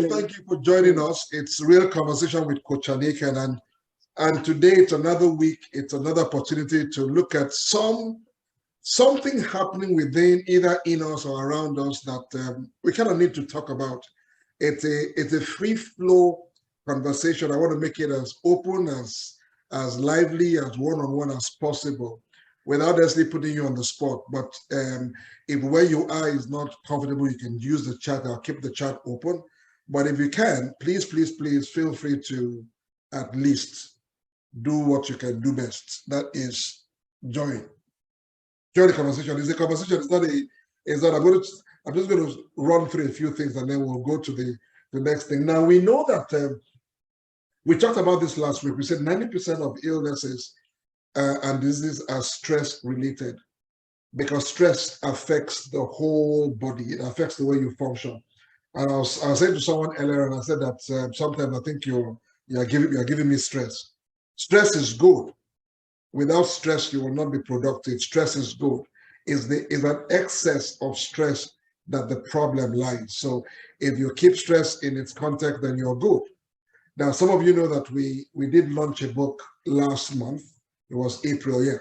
Thank you for joining us. It's Real Conversation with Coach Aniekan, and today it's another week. It's another opportunity to look at something happening within, either in us or around us, that we kind of need to talk about. It's a free flow conversation. I want to make it as open, as lively, as one-on-one as possible, without necessarily putting you on the spot. But if where you are is not comfortable, you can use the chat. I'll keep the chat open. But if you can, please feel free to at least do what you can do best. That is join the conversation. It's a conversation. It's not. I'm just going to run through a few things and then we'll go to the next thing. Now we know that we talked about this last week. We said 90% of illnesses and diseases are stress related, because stress affects the whole body. It affects the way you function. And I was saying to someone earlier, and I said that sometimes I think you're giving me stress. Stress is good. Without stress, you will not be productive. Stress is good. Is an excess of stress that the problem lies. So if you keep stress in its context, then you're good. Now, some of you know that we did launch a book last month. It was April, yeah.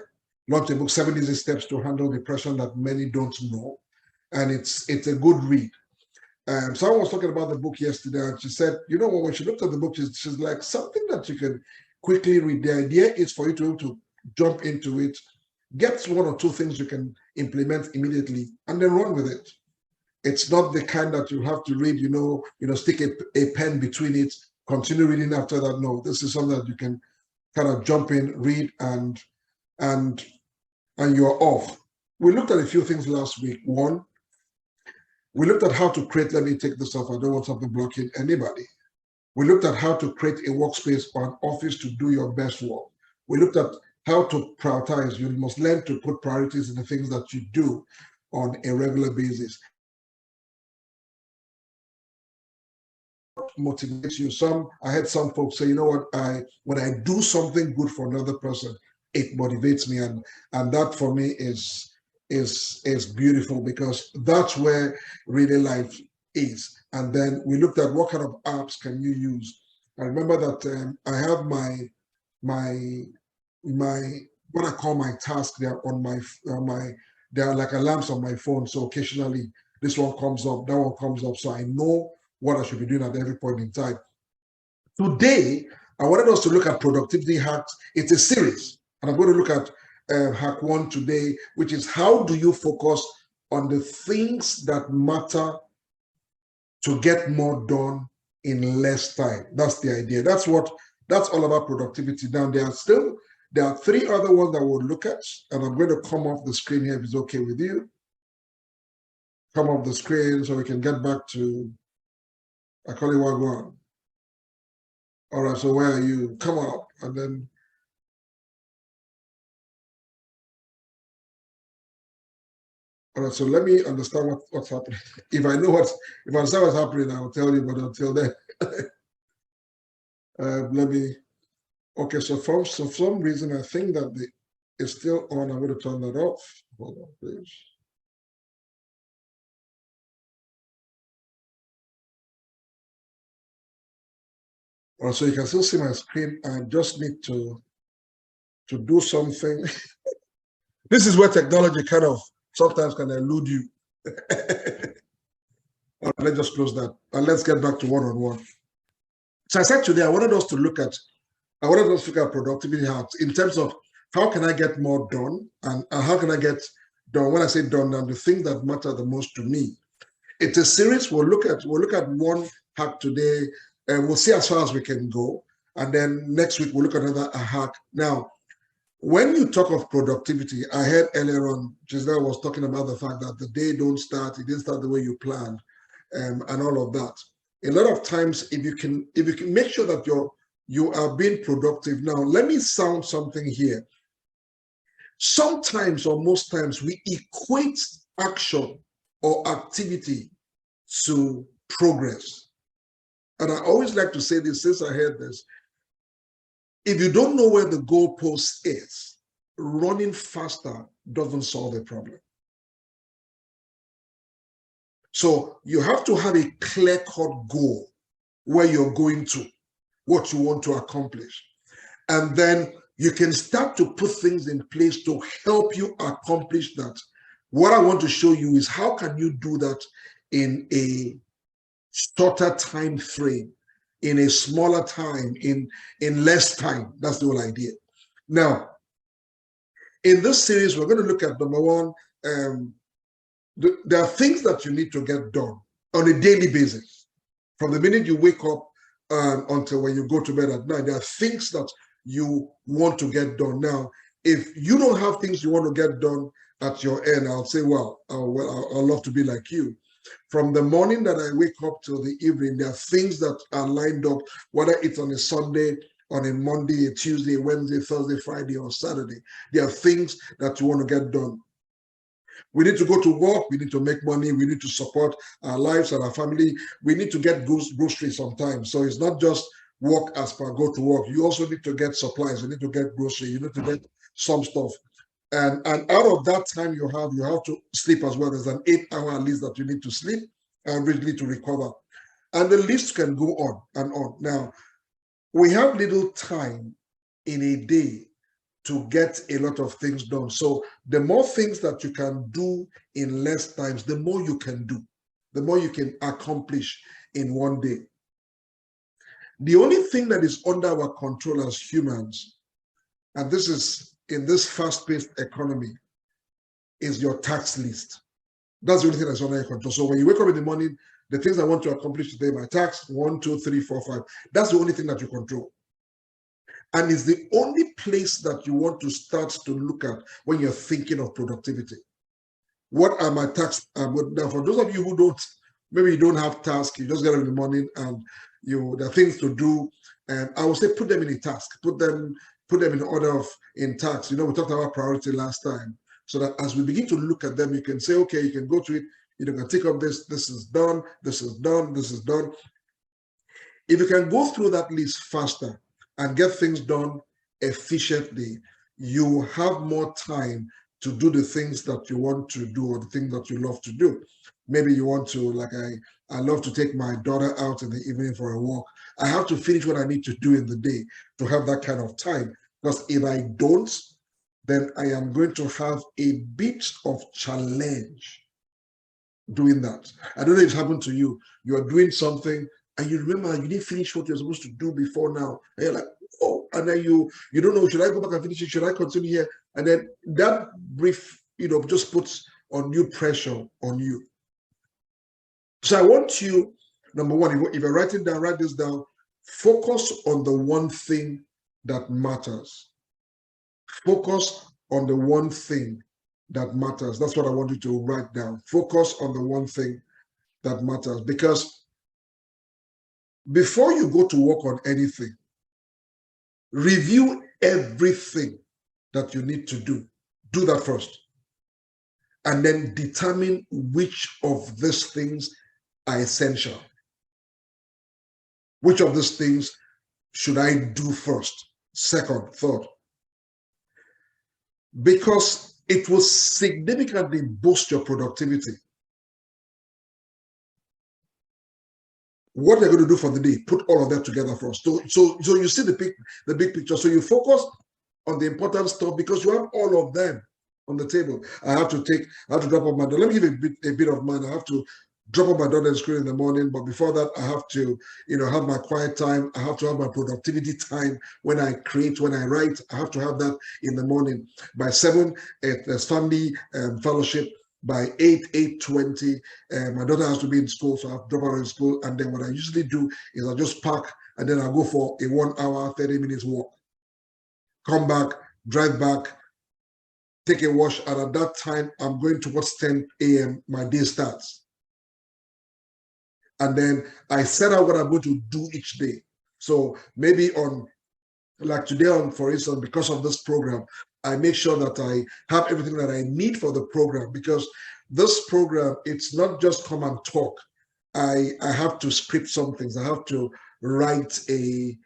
Launched a book, 7 Easy Steps to Handle Depression That Many Don't Know. And it's a good read. Someone was talking about the book yesterday, and she said, you know what, when she looked at the book, she's like, something that you can quickly read. The idea is for you to jump into it, get 1 or 2 things you can implement immediately, and then run with it. It's not the kind that you have to read, stick a pen between it, continue reading after that. No, this is something that you can kind of jump in, read, and you're off. We looked at a few things last week. One, we looked at how to create, let me take this off, I don't want something blocking anybody. We looked at how to create a workspace or an office to do your best work. We looked at how to prioritize. You must learn to put priorities in the things that you do on a regular basis. Motivates you. I had some folks say, you know what, when I do something good for another person, it motivates me, and that for me is beautiful, because that's where really life is. And then we looked at what kind of apps can you use. I remember that I have my what I call my task there on my there are like alarms on my phone. So occasionally this one comes up, that one comes up, so I know what I should be doing at every point in time. Today, I wanted us to look at productivity hacks. It's a series, and I'm going to look at hack 1 today, which is how do you focus on the things that matter to get more done in less time. That's the idea. That's all about productivity. Now, there are 3 other ones that we'll look at, and I'm going to come off the screen here if it's okay with you. Come off the screen so we can get back to I call it Wagwan. All right, so where are you? Come up, and then all right, so let me understand what's happening. If I understand what's happening, I'll tell you, but until then, okay, so for some reason, I think that it's still on. I'm going to turn that off. Hold on, please. All right, so you can still see my screen. I just need to do something. This is where technology kind of sometimes can elude you. All right, let's just close that, and let's get back to one-on-one. So I said today I wanted us to look at productivity hacks in terms of how can I get more done, and how can I get done. When I say done, now the things that matter the most to me. It's a series. We'll look at one hack today, and we'll see as far as we can go. And then next week we'll look at another hack. Now, when you talk of productivity, I heard earlier on, Giselle was talking about the fact that the day it didn't start the way you planned, and all of that. A lot of times, if you can make sure that you are being productive. Now, let me sound something here. Sometimes, or most times, we equate action or activity to progress. And I always like to say this, since I heard this, if you don't know where the goalpost is, running faster doesn't solve a problem. So you have to have a clear-cut goal where you're going to, what you want to accomplish. And then you can start to put things in place to help you accomplish that. What I want to show you is how can you do that in a shorter time frame, in a smaller time, in less time. That's the whole idea. Now, in this series, we're going to look at number one, there are things that you need to get done on a daily basis. From the minute you wake up until when you go to bed at night, there are things that you want to get done. Now, if you don't have things you want to get done at your end, I'll say, well, I'll love to be like you. From the morning that I wake up till the evening, there are things that are lined up, whether it's on a Sunday, on a Monday, a Tuesday, Wednesday, Thursday, Friday, or Saturday. There are things that you want to get done. We need to go to work. We need to make money. We need to support our lives and our family. We need to get groceries sometimes. So it's not just work as per go to work. You also need to get supplies. You need to get groceries. You need to get some stuff. And out of that time you have to sleep as well. There's an 8-hour at least that you need to sleep and really to recover. And the list can go on and on. Now, we have little time in a day to get a lot of things done. So the more things that you can do in less times, the more you can do, the more you can accomplish in one day. The only thing that is under our control as humans, and this is in this fast-paced economy, is your task list. That's the only thing that's under your control. So when you wake up in the morning, the things I want to accomplish today, my task, 1, 2, 3, 4, 5, that's the only thing that you control. And it's the only place that you want to start to look at when you're thinking of productivity. What are my tasks? Now, for those of you who don't, maybe you don't have tasks, you just get up in the morning and there are things to do. And I would say put them in a task, put them in order in tasks. We talked about priority last time. So that as we begin to look at them, you can say, okay, you can go to it, you can take up this is done, this is done, this is done. If you can go through that list faster and get things done efficiently, you have more time to do the things that you want to do or the things that you love to do. Maybe you want to, like I love to take my daughter out in the evening for a walk. I have to finish what I need to do in the day to have that kind of time. Because if I don't, then I am going to have a bit of challenge doing that. I don't know if it's happened to you. You are doing something and you remember you didn't finish what you're supposed to do before now. And you're like, oh, and then you don't know, should I go back and finish it? Should I continue here? And then that brief, just puts on new pressure on you. So I want you, number one, if you're writing down, write this down. Focus on the one thing that matters. Focus on the one thing that matters. That's what I want you to write down. Focus on the one thing that matters. Because before you go to work on anything, review everything that you need to do. Do that first. And then determine which of these things are essential. Which of these things should I do first, second, third? Because it will significantly boost your productivity. What you're going to do for the day, put all of that together first. So you see the big picture. So you focus on the important stuff because you have all of them on the table. I have to drop off my daughter. Let me give a bit of mine. I have to drop off my daughter in school in the morning, but before that, I have to, have my quiet time. I have to have my productivity time when I create, when I write. I have to have that in the morning. By 7, there's family fellowship. By 8:20, my daughter has to be in school, so I have to drop her in school. And then what I usually do is I just park, and then I go for a 1 hour, 30 minutes walk. Come back, drive back, take a wash, and at that time, I'm going towards 10 a.m., my day starts. And then I set out what I'm going to do each day. So maybe like today, for instance, because of this program, I make sure that I have everything that I need for the program, because this program, it's not just come and talk. I have to script some things. I have to write a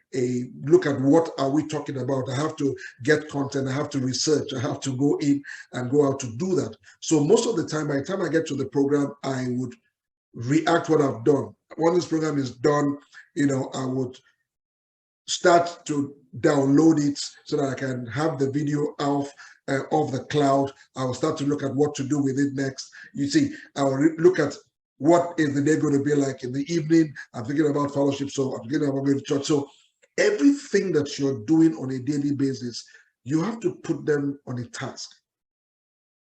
look at what are we talking about. I have to get content. I have to research. I have to go in and go out to do that. So most of the time, by the time I get to the program, I would react what I've done. When this program is done, I would start to download it so that I can have the video of the cloud. I will start to look at what to do with it next. You see, I will look at what is the day going to be like in the evening. I'm thinking about fellowship, so I'm thinking about going to church. So everything that you're doing on a daily basis, you have to put them on a task.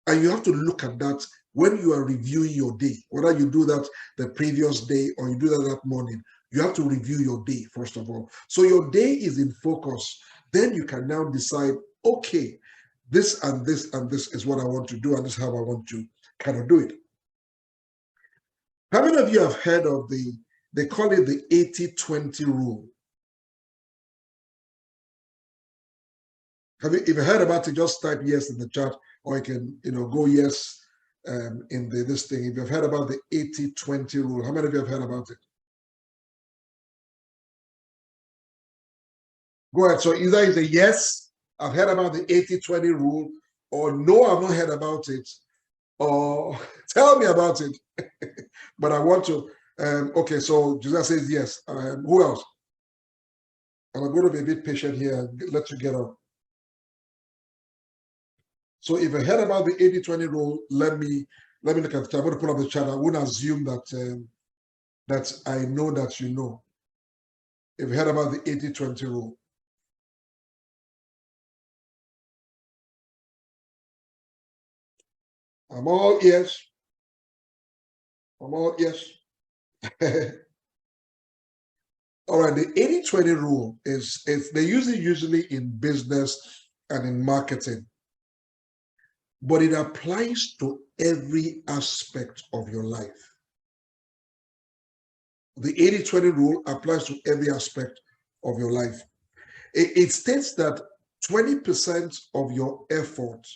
And you have to look at that when you are reviewing your day, whether you do that the previous day or you do that morning. You have to review your day, first of all. So your day is in focus. Then you can now decide, okay, this and this and this is what I want to do, and this is how I want to kind of do it. How many of you have heard of they call it the 80-20 rule? If you heard about it, just type yes in the chat, or you can, go yes in this thing. If you've heard about the 80-20 rule, how many of you have heard about it? Go ahead. So either it's a yes, I've heard about the 80-20 rule, or no, I've not heard about it, or tell me about it. But I want to, okay, so Josiah says yes. Who else? And I'm going to be a bit patient here and let you get up. So if you heard about the 80-20 rule, let me look at the chat. I'm going to pull up the chat. I wouldn't assume that that I know that you know. If you heard about the 80-20 rule. I'm all yes. I'm all yes. All right, the 80-20 rule is they use it usually in business and in marketing, but it applies to every aspect of your life. The 80-20 rule applies to every aspect of your life. It states that 20% of your effort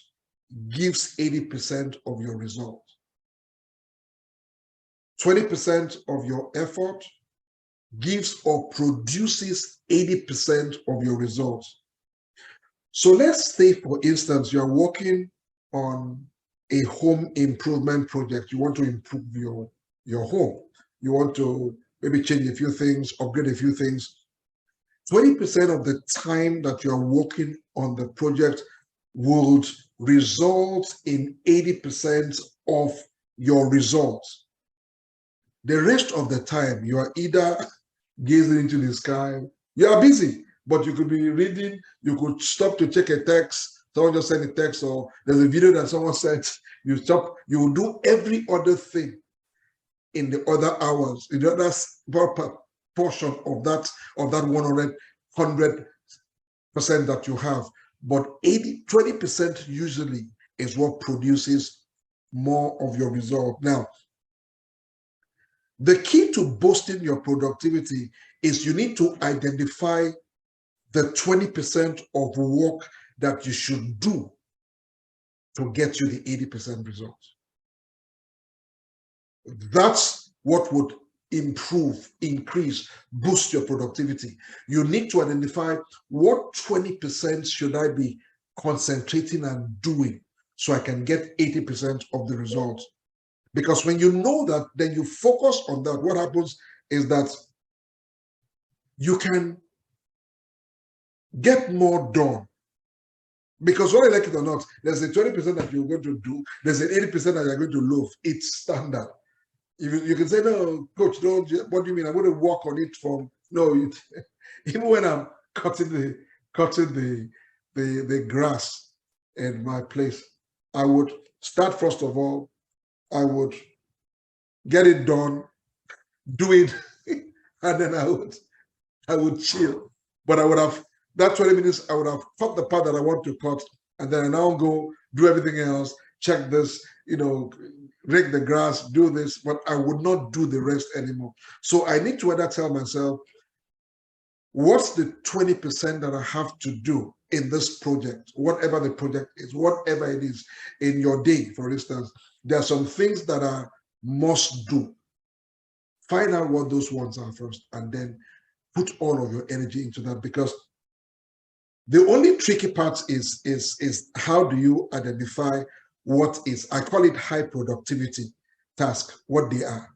gives 80% of your result. 20% of your effort gives or produces 80% of your results. So let's say, for instance, you're working on a home improvement project. You want to improve your home. You want to maybe change a few things, upgrade a few things. 20% of the time that you're working on the project would result in 80% of your results. The rest of the time, you are either gazing into the sky, you are busy, but you could be reading, you could stop to check a text, someone just sent a text, or there's a video that someone sent, you stop, you will do every other thing in the other hours, in the other portion of that 100% that you have. But 20% usually is what produces more of your result. Now, the key to boosting your productivity is you need to identify the 20% of work that you should do to get you the 80% results. That's what would improve, increase, boost your productivity. You need to identify what 20% should I be concentrating and doing so I can get 80% of the results. Because when you know that, then you focus on that. What happens is that you can get more done. Because whether you like it or not, there's a 20% that you're going to do, there's an 80% that you're going to loaf. It's standard. You can say, no, coach, don't, what do you mean? I'm going to work on it from, no, even when I'm cutting the grass in my place, I would start, first of all, I would get it done, do it, and then I would chill. But I would have, that 20 minutes, I would have cut the part that I want to cut, and then I now go do everything else, check this, rake the grass, do this, but I would not do the rest anymore. So I need to either tell myself, what's the 20% that I have to do in this project, whatever the project is, whatever it is in your day, for instance, there are some things that are must do. Find out what those ones are first, and then put all of your energy into that, because the only tricky part is how do you identify what is, I call it high productivity task, what they are.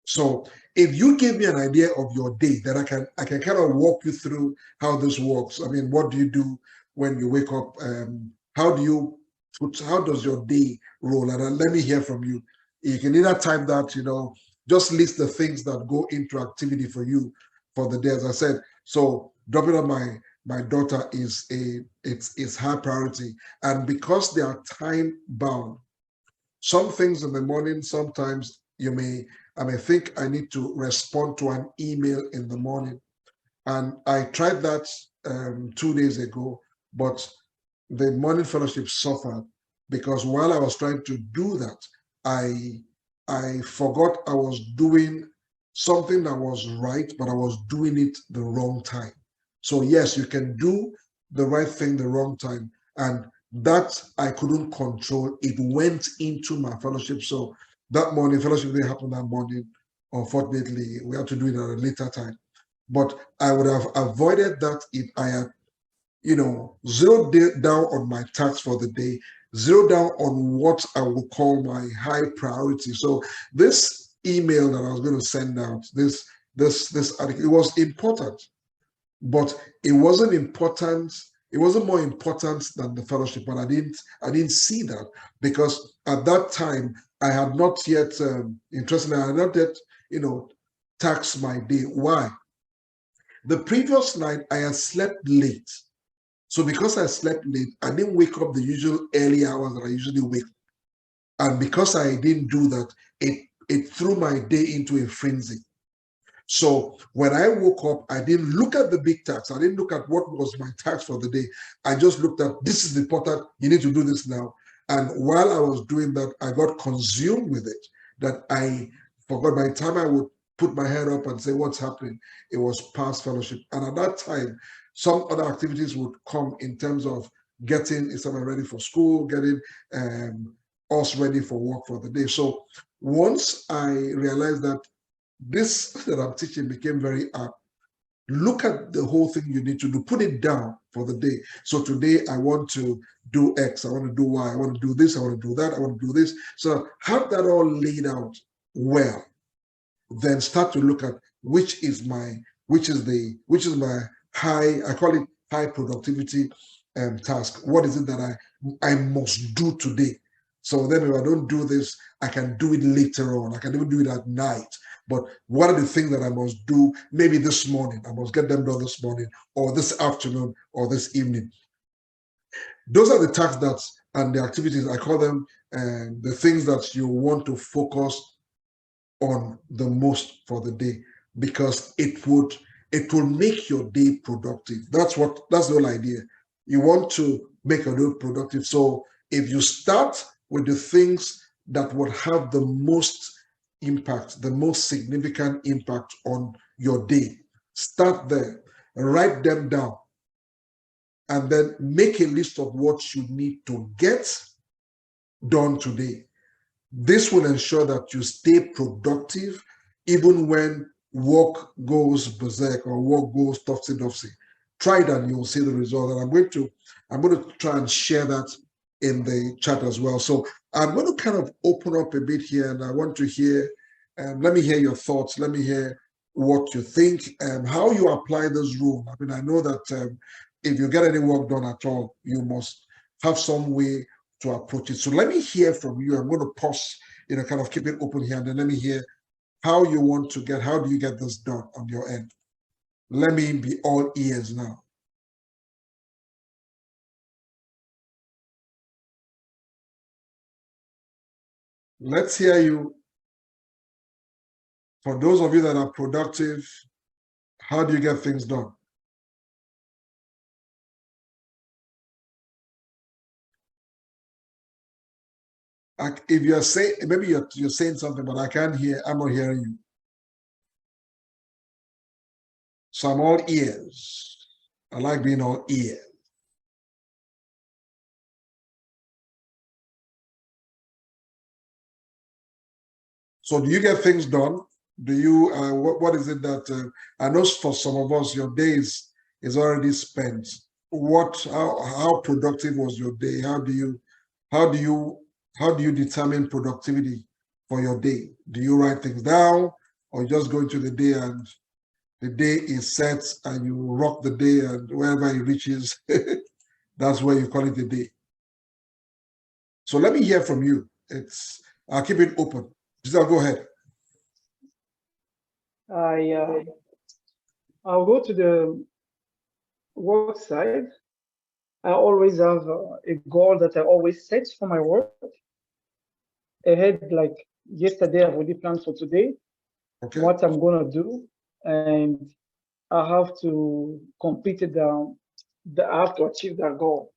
So if you give me an idea of your day, then I can kind of walk you through how this works. I mean, what do you do when you wake up? How does your day roll? And let me hear from you. You can either type that, just list the things that go into activity for you for the day. As I said, so dropping off my daughter it's high priority, and because they are time bound, some things in the morning, sometimes I may think I need to respond to an email in the morning. And I tried that 2 days ago, but the morning fellowship suffered because while I was trying to do that, I I forgot I was doing something that was right, but I was doing it the wrong time. So yes, you can do the right thing the wrong time. And that I couldn't control. It went into my fellowship. So that morning, fellowship didn't happen that morning. Unfortunately, we had to do it at a later time. But I would have avoided that if I had, zeroed down on my tasks for the day, zero down on what I would call my high priority. So this email that I was going to send out, this article, it was important, but it wasn't important. It wasn't more important than the fellowship, but I didn't see that because at that time I had not yet interestingly, I had not yet taxed my day. Why? The previous night I had slept late. So because I slept late, I didn't wake up the usual early hours that I usually wake. And because I didn't do that, it threw my day into a frenzy. So when I woke up, I didn't look at the big task. I didn't look at what was my task for the day. I just looked at, this is important. You need to do this now. And while I was doing that, I got consumed with it that I forgot. By the time I would put my head up and say, what's happening? It was past fellowship. And at that time, some other activities would come in terms of getting someone ready for school, getting us ready for work for the day. So once I realized that this that I'm teaching became very apt, look at the whole thing you need to do, put it down for the day. So today I want to do X, I want to do Y, I want to do this, I want to do that, I want to do this. So have that all laid out well. Then start to look at which is my high, I call it high productivity task. What is it that I must do today? So then if I don't do this, I can do it later on. I can even do it at night. But what are the things that I must do maybe this morning? I must get them done this morning or this afternoon or this evening. Those are the tasks and the activities, I call them the things that you want to focus on the most for the day, because it will make your day productive. That's the whole idea. You want to make your day productive. So if you start with the things that would have the most impact, the most significant impact on your day, start there, write them down, and then make a list of what you need to get done today. This will ensure that you stay productive even when work goes berserk or work goes topsy-turvy. Try it and you'll see the result. And I'm going to try and share that in the chat as well. So I'm going to kind of open up a bit here, and I want to hear, let me hear your thoughts. Let me hear what you think and how you apply this rule. I mean, I know that if you get any work done at all, you must have some way to approach it. So let me hear from you. I'm going to pause, kind of keep it open here, and then let me hear how do you get this done on your end? Let me be all ears now. Let's hear you. For those of you that are productive, how do you get things done? If you're saying, maybe you're saying something, but I can't hear, I'm not hearing you. So I'm all ears. I like being all ears. So do you get things done? Do you, what is it that, I know for some of us, your days is already spent. How productive was your day? How do you, how do you determine productivity for your day? Do you write things down? or just go into the day and the day is set and you rock the day, and wherever it reaches, that's where you call it a day. So let me hear from you. I'll keep it open. Giselle, go ahead. I'll go to the work side. I always have a goal that I always set for my work ahead. Like yesterday, I've already planned for today, what I'm gonna do, and I have to complete it. I have to achieve that goal.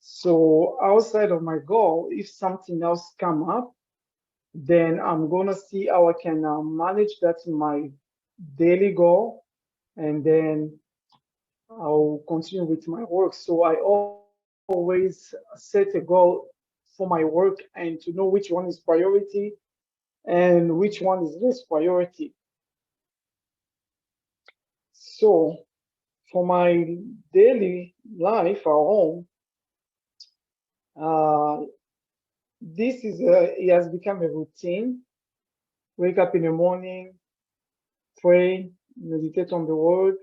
So outside of my goal, if something else come up, then I'm gonna see how I can manage that in my daily goal, and then I'll continue with my work. So I always set a goal for my work and to know which one is priority and which one is less priority. So for my daily life at home, uh, it has become a routine. Wake up in the morning, pray, meditate on the word,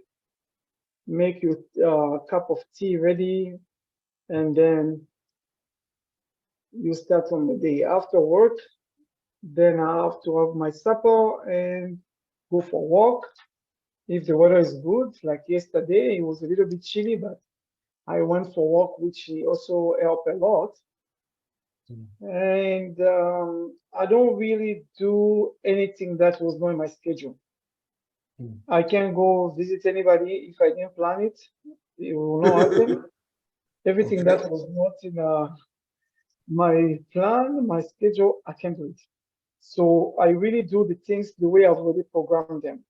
make your cup of tea ready, and then you start on the day. After work, then I have to have my supper and go for a walk. If the weather is good, like yesterday, it was a little bit chilly, but I went for a walk, which also helped a lot. And I don't really do anything that was not in my schedule. I can't go visit anybody if I didn't plan it. It will not happen. Everything that was not in my plan, my schedule, I can't do it. So I really do the things the way I've already programmed them.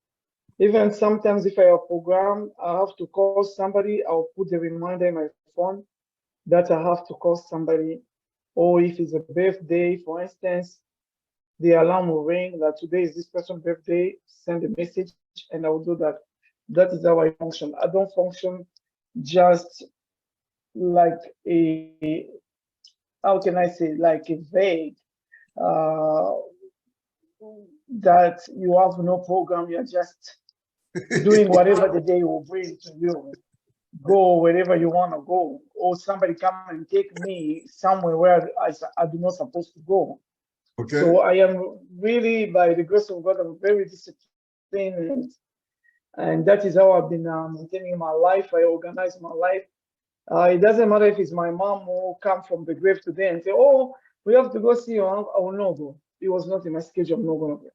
Even sometimes if I have program, I have to call somebody, I'll put the reminder in my phone that I have to call somebody. Or if it's a birthday, for instance, the alarm will ring that today is this person's birthday, send a message, and I will do that. That is how I function. I don't function just like how can I say, like a vague, uh, that you have no program, you're just doing whatever the day will bring to you. Go wherever you want to go, or somebody come and take me somewhere where I do not supposed to go. So I am really, by the grace of God, I'm very disciplined, and that is how I've been maintaining my life. I organize my life. It doesn't matter if it's my mom who come from the grave today and say, "Oh, we have to go see your uncle." I will not go. It was not in my schedule. I'm not going to go.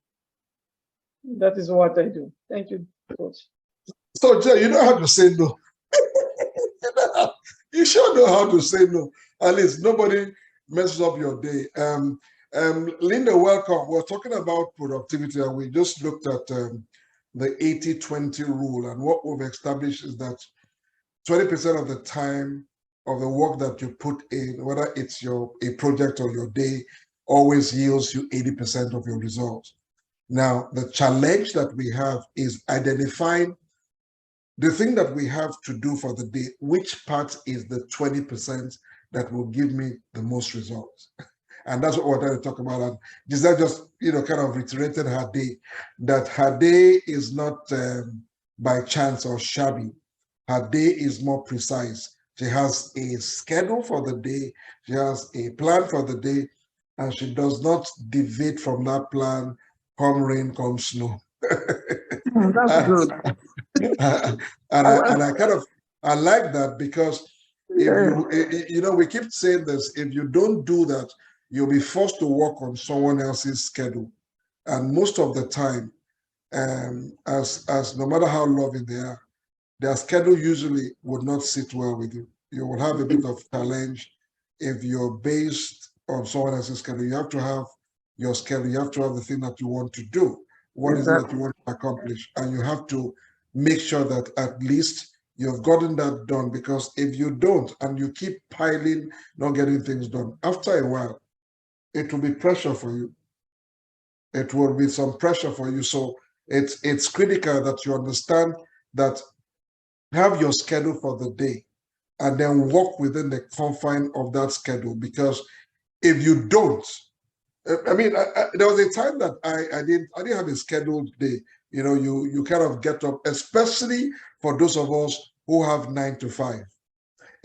That is what I do. Thank you, Coach. So, Jay, you know how to say no. You sure know how to say no. At least nobody messes up your day. Linda, welcome. We're talking about productivity, and we just looked at the 80-20 rule. And what we've established is that 20% of the time of the work that you put in, whether it's a project or your day, always yields you 80% of your results. Now, the challenge that we have is identifying the thing that we have to do for the day, which part is the 20% that will give me the most results. And that's what we're trying to talk about. And Giselle just, kind of reiterated her day, that her day is not by chance or shabby. Her day is more precise. She has a schedule for the day. She has a plan for the day, and she does not deviate from that plan, come rain, come snow. That's good. And I like that, because if we keep saying this, if you don't do that, you'll be forced to work on someone else's schedule. And most of the time, as no matter how loving they are, their schedule usually would not sit well with you. You will have a bit of challenge if you're based on someone else's schedule. You have to have your schedule. You have to have the thing that you want to do. What is it that you want to accomplish? And you have to make sure that at least you've gotten that done, because if you don't and you keep piling, not getting things done, after a while, it will be pressure for you. It will be some pressure for you. So it's critical that you understand that, have your schedule for the day and then work within the confine of that schedule. Because if you don't, I mean, there was a time that I didn't have a scheduled day. You know, you kind of get up, especially for those of us who have 9 to 5.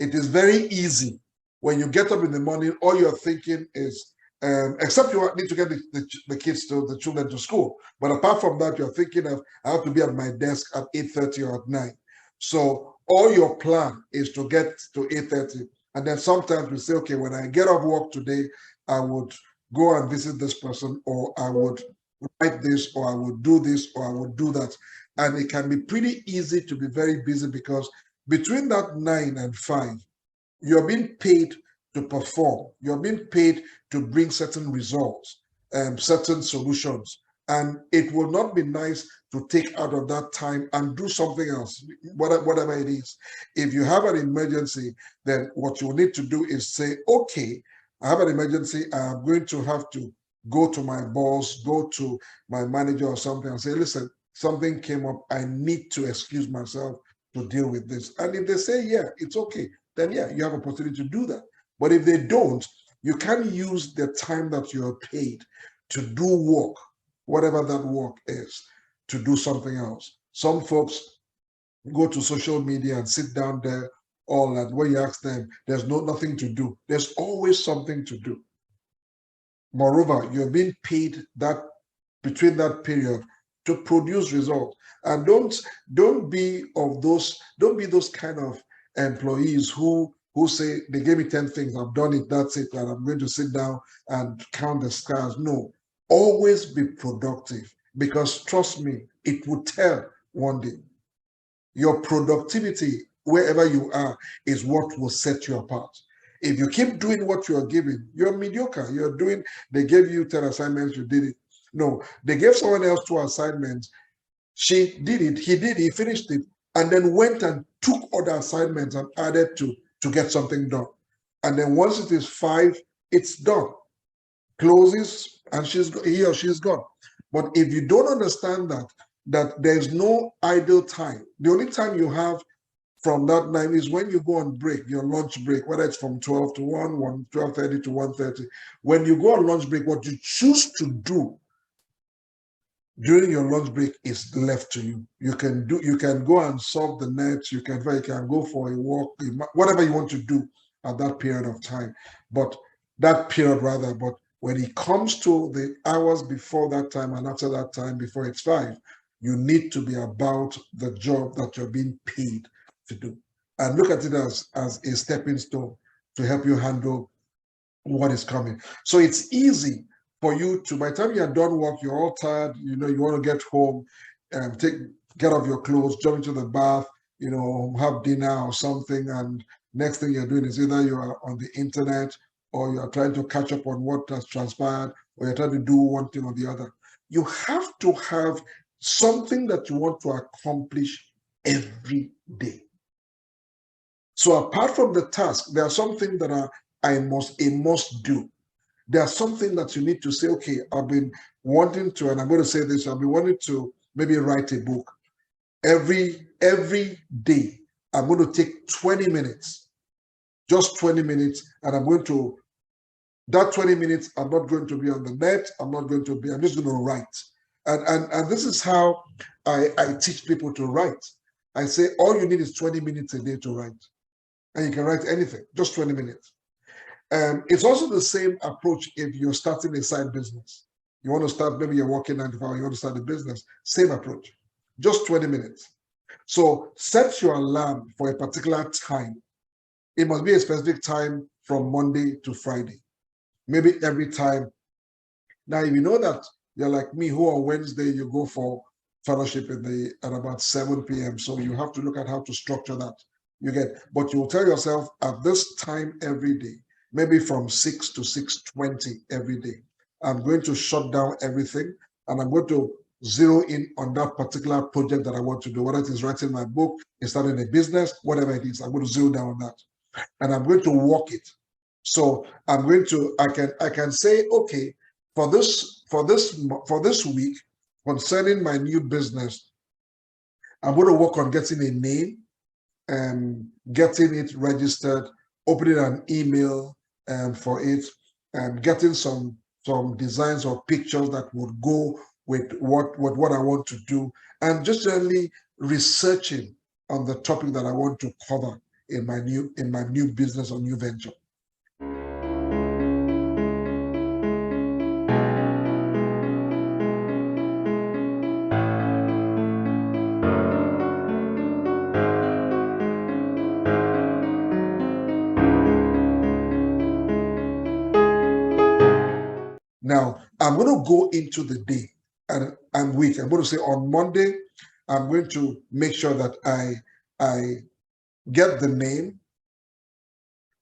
It is very easy when you get up in the morning. All you're thinking is, except you need to get the kids to the children to school. But apart from that, you're thinking of I have to be at my desk at 8:30 or at 9. So all your plan is to get to 8:30, and then sometimes we say, okay, when I get off work today, I would go and visit this person, or I would write this, or I would do this, or I would do that. And it can be pretty easy to be very busy because between that 9 and 5, you're being paid to perform. You're being paid to bring certain results, certain solutions. And it will not be nice to take out of that time and do something else, whatever it is. If you have an emergency, then what you need to do is say, okay, I have an emergency. I'm going to have to go to my boss, go to my manager or something and say, listen, something came up. I need to excuse myself to deal with this. And if they say, yeah, it's okay, then yeah, you have opportunity to do that. But if they don't, you can use the time that you're paid to do work, whatever that work is, to do something else. Some folks go to social media and sit down there all that. When you ask them, there's nothing to do. There's always something to do. Moreover, you're being paid that between that period to produce results. And don't be those kind of employees who say they gave me 10 things, I've done it, that's it, and I'm going to sit down and count the scars. No, always be productive, because trust me, it will tell one day. Your productivity, wherever you are, is what will set you apart. If you keep doing what you are given, you're mediocre. They gave you 10 assignments, you did it. No, they gave someone else 2 assignments. She did it, he finished it, and then went and took other assignments and added to get something done. And then once it is 5, it's done. Closes, and he or she's gone. But if you don't understand that there's no idle time, the only time you have from that 9 is when you go on break, your lunch break, whether it's from 12 to 1, 12:30 to 1:30. When you go on lunch break, what you choose to do during your lunch break is left to you. You can go and solve the net, you can go for a walk, whatever you want to do at that period of time. But when it comes to the hours before that time and after that time, before it's 5, you need to be about the job that you're being paid to do. And look at it as a stepping stone to help you handle what is coming. So it's easy for you to, by the time you're done work, you're all tired, you want to get home and get off your clothes, jump into the bath, have dinner or something, and next thing you're doing is either you are on the internet or you're trying to catch up on what has transpired, or you're trying to do one thing or the other. You have to have something that you want to accomplish every day. So apart from the task, there are some things that are a must do. There are something that you need to say, okay, I've been wanting to, and I'm going to say this, I've been wanting to maybe write a book. Every day, I'm going to take 20 minutes, just 20 minutes, and that 20 minutes, I'm not going to be on the net, I'm just going to write. And this is how I teach people to write. I say, all you need is 20 minutes a day to write. And you can write anything, just 20 minutes. It's also the same approach if you're starting a side business. You want to start, maybe you're working 9 to 5, you want to start a business, same approach, just 20 minutes. So set your alarm for a particular time. It must be a specific time from Monday to Friday, maybe every time. Now, if you know that you're like me, who on Wednesday you go for fellowship at about 7 p.m., so you have to look at how to structure that. But you will tell yourself at this time every day, maybe from 6 to 6:20 every day, I'm going to shut down everything and I'm going to zero in on that particular project that I want to do, whether it is writing my book, starting a business, whatever it is, I'm going to zero down on that. And I'm going to work it. So I can say, okay, for this week, concerning my new business, I'm going to work on getting a name and getting it registered, opening an email for it, and getting some some designs or pictures that would go with what I want to do, and just generally researching on the topic that I want to cover in my new business or new venture. Now, I'm going to go into the day and week. I'm going to say on Monday, I'm going to make sure that I get the name.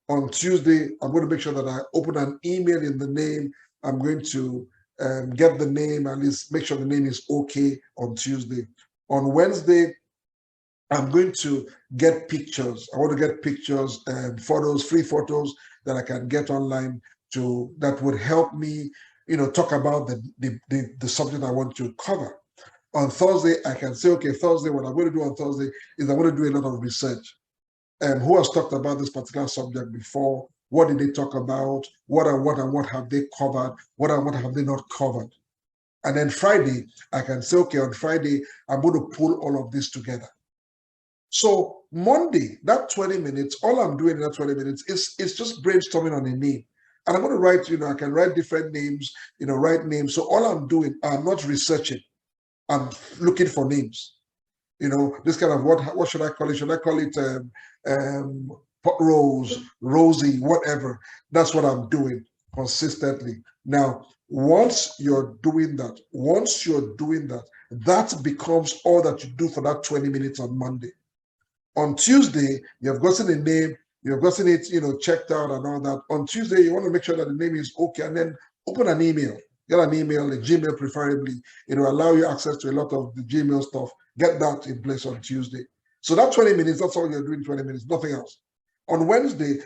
On Tuesday, I'm going to make sure that I open an email in the name. I'm going to get the name, at least make sure the name is okay on Tuesday. On Wednesday, I'm going to get pictures. I want to get pictures and photos, free photos that I can get online that would help me, talk about the subject I want to cover. On Thursday, I can say, okay, Thursday, what I'm going to do on Thursday is I'm going to do a lot of research. Who has talked about this particular subject before? What did they talk about? What have they covered? What have they not covered? And then Friday, I can say, okay, on Friday, I'm going to pull all of this together. So Monday, that 20 minutes, all I'm doing in that 20 minutes is just brainstorming on a name. And I'm going to write, I can write different names, write names. So all I'm doing, I'm not researching. I'm looking for names. This kind of what should I call it? Should I call it Rose, Rosie, whatever? That's what I'm doing consistently. Now, once you're doing that, that becomes all that you do for that 20 minutes on Monday. On Tuesday, you've gotten a name, you've gotten it, checked out and all that. On Tuesday, you want to make sure that the name is okay, and then open an email. Get an email, a Gmail preferably. It will allow you access to a lot of the Gmail stuff. Get that in place on Tuesday. So that 20 minutes, that's all you're doing, 20 minutes, nothing else. On Wednesday,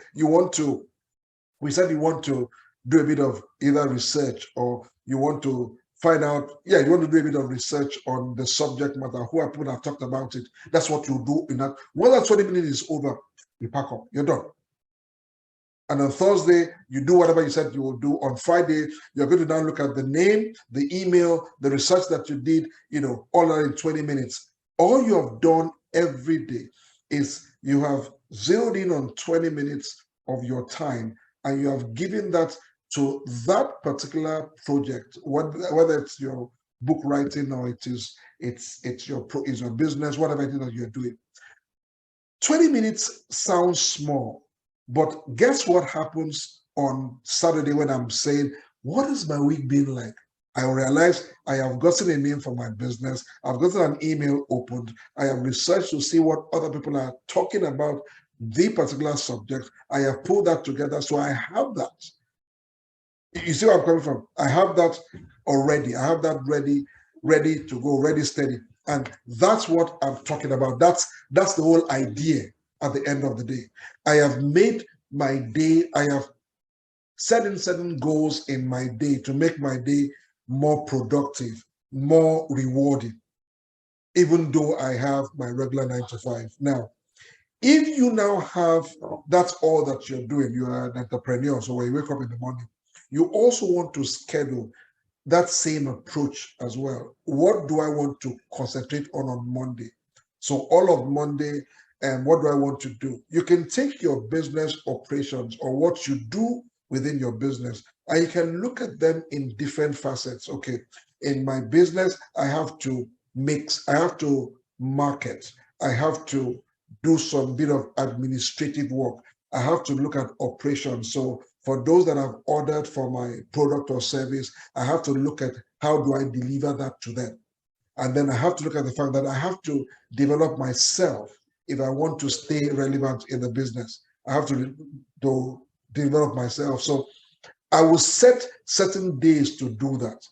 we said you want to do a bit of either research or you want to find out, you want to do a bit of research on the subject matter, who people have talked about it. That's what you do in that. When that 20 minutes is over, you pack up, you're done. And on Thursday, you do whatever you said you will do. On Friday, you're going to now look at the name, the email, the research that you did, all that in 20 minutes. All you have done every day is you have zeroed in on 20 minutes of your time, and you have given that to that particular project, whether it's your book writing or it's your business, whatever it is that you're doing. 20 minutes sounds small. But guess what happens on Saturday when I'm saying, what has my week been like? I realize I have gotten a name for my business. I've gotten an email opened. I have researched to see what other people are talking about the particular subject. I have pulled that together. So I have that. You see where I'm coming from? I have that already. I have that ready to go, ready, steady. And that's what I'm talking about. That's the whole idea. At the end of the day, I have made my day, I have set in certain goals in my day to make my day more productive, more rewarding, even though I have my regular 9 to 5. Now, if you now have, that's all that you're doing, you are an entrepreneur, so when you wake up in the morning, you also want to schedule that same approach as well. What do I want to concentrate on Monday? So all of Monday, and what do I want to do? You can take your business operations or what you do within your business, and you can look at them in different facets. Okay, in my business, I have to market, I have to do some bit of administrative work, I have to look at operations. So for those that have ordered for my product or service, I have to look at how do I deliver that to them. And then I have to look at the fact that I have to develop myself. If I want to stay relevant in the business, I have to develop myself. So I will set certain days to do that.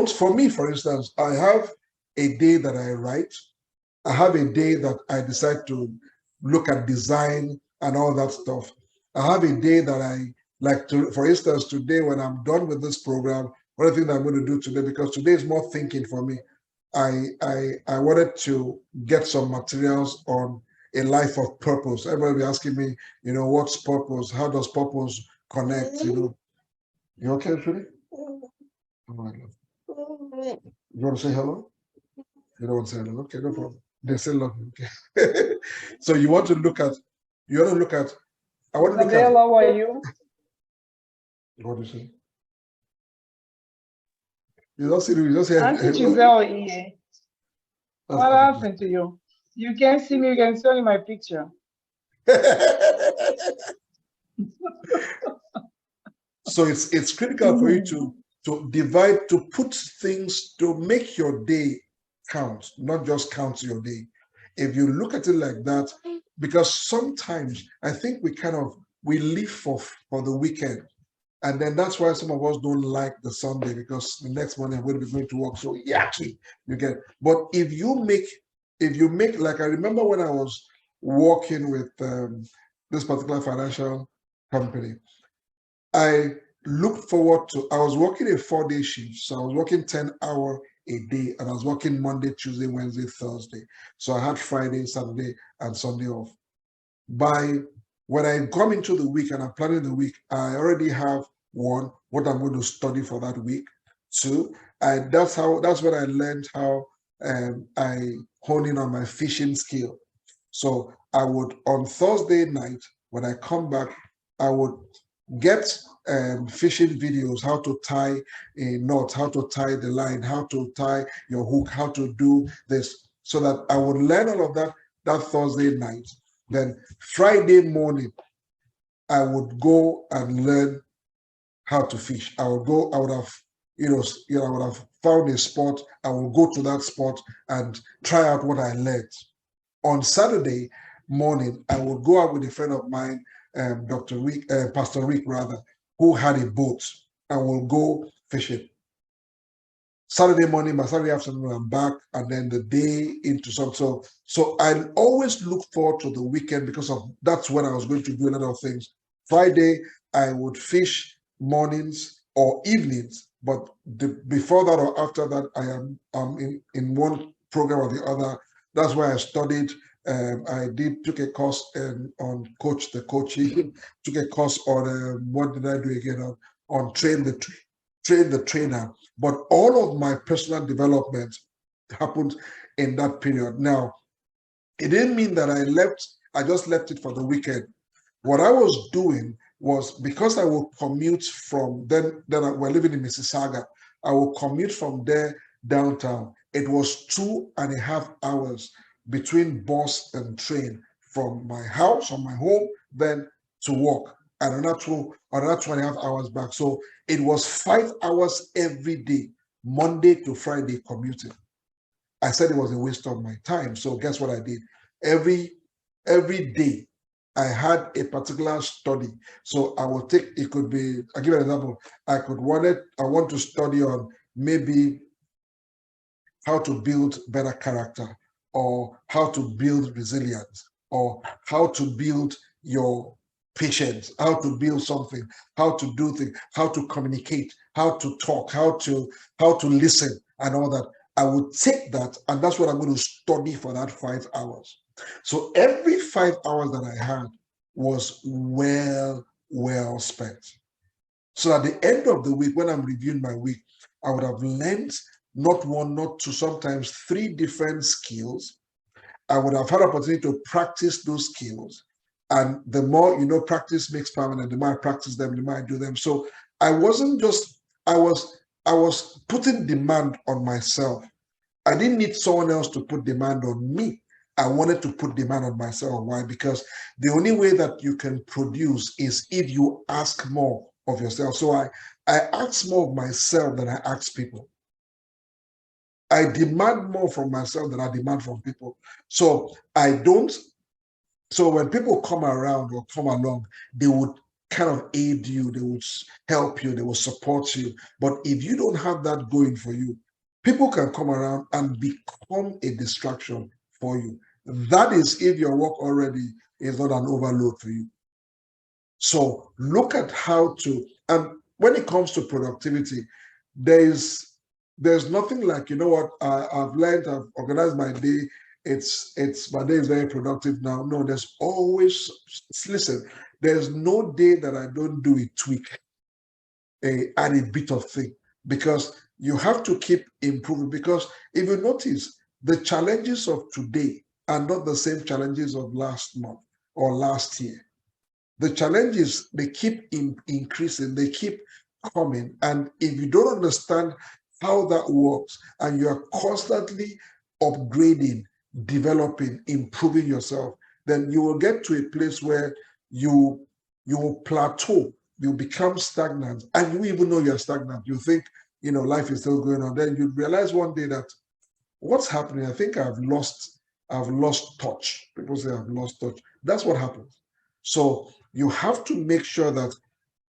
For me, for instance, I have a day that I write. I have a day that I decide to look at design and all that stuff. I have a day that I like to, for instance, today when I'm done with this program, one of the things I'm going to do today, because today is more thinking for me, I wanted to get some materials on a life of purpose. Everybody be asking me, what's purpose? How does purpose connect, you know. You okay, Shuri? All right, love. You want to say hello? You don't want to say hello? Okay, no problem. They say love you. Okay. So you want to look at, I want to look at, Isabel, how are you? what do you say? You don't see, you just say Auntie hello. Giselle here. That's What African. happened to you? You can see me, you can see only my picture. So it's critical for you to divide, to put things, to make your day count, not just count your day. If you look at it like that, because sometimes I think we live for the weekend. And then that's why some of us don't like the Sunday, because the next morning I'm going to be going to work. So yucky, you get. But if you make, like, I remember when I was working with this particular financial company, I looked forward to, I was working a 4-day shift. So I was working 10 hour a day, and I was working Monday, Tuesday, Wednesday, Thursday. So I had Friday, Saturday, and Sunday off. By when I come into the week and I'm planning the week, I already have one, what I'm going to study for that week. Two, and that's when I learned how I hone in on my fishing skill. So I would, on Thursday night when I come back, I would get fishing videos, how to tie a knot, how to tie the line, how to tie your hook, how to do this, so that I would learn all of that Thursday night. Then Friday morning, I would go and learn how to fish. I would have, I would have found a spot. I will go to that spot and try out what I learned. On Saturday morning, I would go out with a friend of mine, Dr. Rick, Pastor Rick rather, who had a boat, and we'll go fishing. Saturday morning, by Saturday afternoon, I'm back, and then the day into some. So I always look forward to the weekend, because of that's when I was going to do a lot of things. Friday, I would fish mornings or evenings, but before that or after that, I am in one program or the other. That's why I studied. I took a course on the coaching, took a course on what did I do again on train the trainer. But all of my personal development happened in that period. Now, it didn't mean that I just left it for the weekend. What I was doing was, because I would commute from we're living in Mississauga, I would commute from there downtown. It was 2.5 hours between bus and train from my house or my home then to work, and another 2.5 hours back. So it was 5 hours every day, Monday to Friday commuting. I said it was a waste of my time. So guess what I did? Every day I had a particular study. So I will take, it could be, I'll give you an example. I want to study on maybe how to build better character, or how to build resilience, or how to build your patience, how to build something, how to do things, how to communicate, how to talk, how to listen, and all that. I would take that, and that's what I'm going to study for that 5 hours. So every 5 hours that I had was well spent. So at the end of the week, when I'm reviewing my week, I would have learned not one, not two, sometimes three different skills. I would have had opportunity to practice those skills. And the more, practice makes permanent, the more I practice them, the more I do them. So I wasn't just, I was putting demand on myself. I didn't need someone else to put demand on me. I wanted to put demand on myself. Why? Because the only way that you can produce is if you ask more of yourself. So I ask more of myself than I ask people. I demand more from myself than I demand from people. So I don't. So when people come around or come along, they would kind of aid you, they would help you, they will support you. But if you don't have that going for you, people can come around and become a distraction for you. That is if your work already is not an overload for you. So look at how to, and when it comes to productivity, there's nothing like, what, I've learned, I've organized my day, it's my day is very productive now. No, there's always, listen, There's no day that I don't do a tweak, add a bit of thing, because you have to keep improving. Because if you notice, the challenges of today are not the same challenges of last month or last year. The challenges, they keep increasing, they keep coming. And if you don't understand how that works, and you are constantly upgrading, developing, improving yourself, then you will get to a place where you will plateau, you become stagnant, and you even know you're stagnant. You think, life is still going on. Then you realize one day that what's happening? I think I've lost touch. People say I've lost touch. That's what happens. So you have to make sure that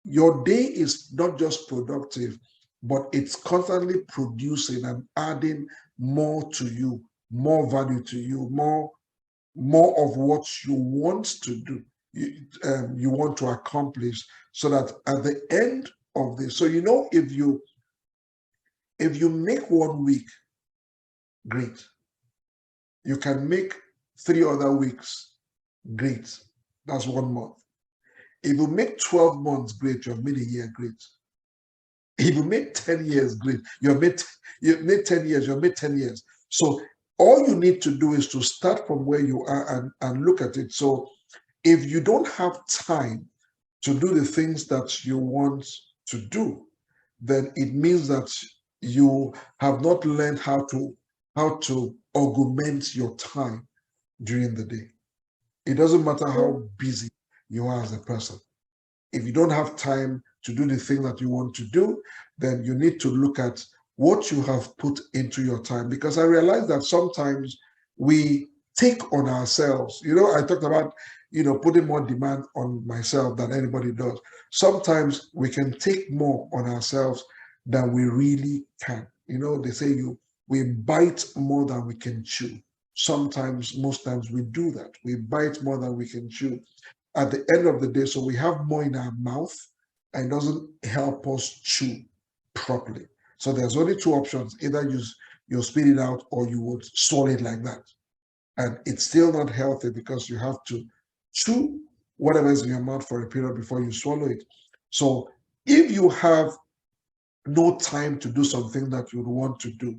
your day is not just productive, but it's constantly producing and adding more to you, more value to you, more of what you want to do, you want to accomplish, so that at the end of this, so if you make 1 week, great. You can make 3 other weeks, great. That's 1 month. If you make 12 months, great. You've made a year, great. If you make 10 years, great. You've made 10 years, you've made 10 years. So all you need to do is to start from where you are and look at it. So if you don't have time to do the things that you want to do, then it means that you have not learned how to augment your time during the day. It doesn't matter how busy you are as a person. If you don't have time to do the thing that you want to do, then you need to look at what you have put into your time. Because I realize that sometimes we take on ourselves. I talked about, putting more demand on myself than anybody does. Sometimes we can take more on ourselves than we really can. They say we bite more than we can chew. Sometimes, most times we do that. We bite more than we can chew at the end of the day. So we have more in our mouth, and it doesn't help us chew properly. So there's only 2 options. Either you spit it out, or you would swallow it like that. And it's still not healthy, because you have to chew whatever is in your mouth for a period before you swallow it. So if you have no time to do something that you would want to do,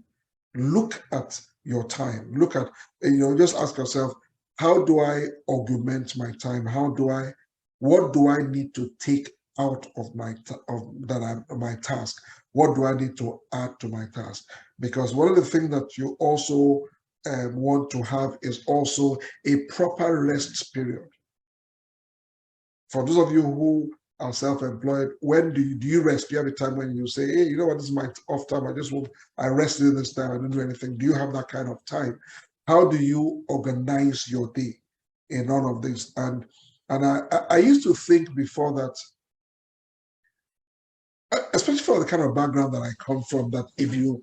look at your time. Look at, just ask yourself, how do I augment my time? What do I need to take out of my task? What do I need to add to my task? Because one of the things that you also want to have is also a proper rest period. For those of you who are self-employed, when do you rest? Do you have a time when you say, hey, you know what, this is my off time, I rest in this time, I don't do anything? Do you have that kind of time? How do you organize your day in all of this? And I used to think before that, especially for the kind of background that I come from, that if you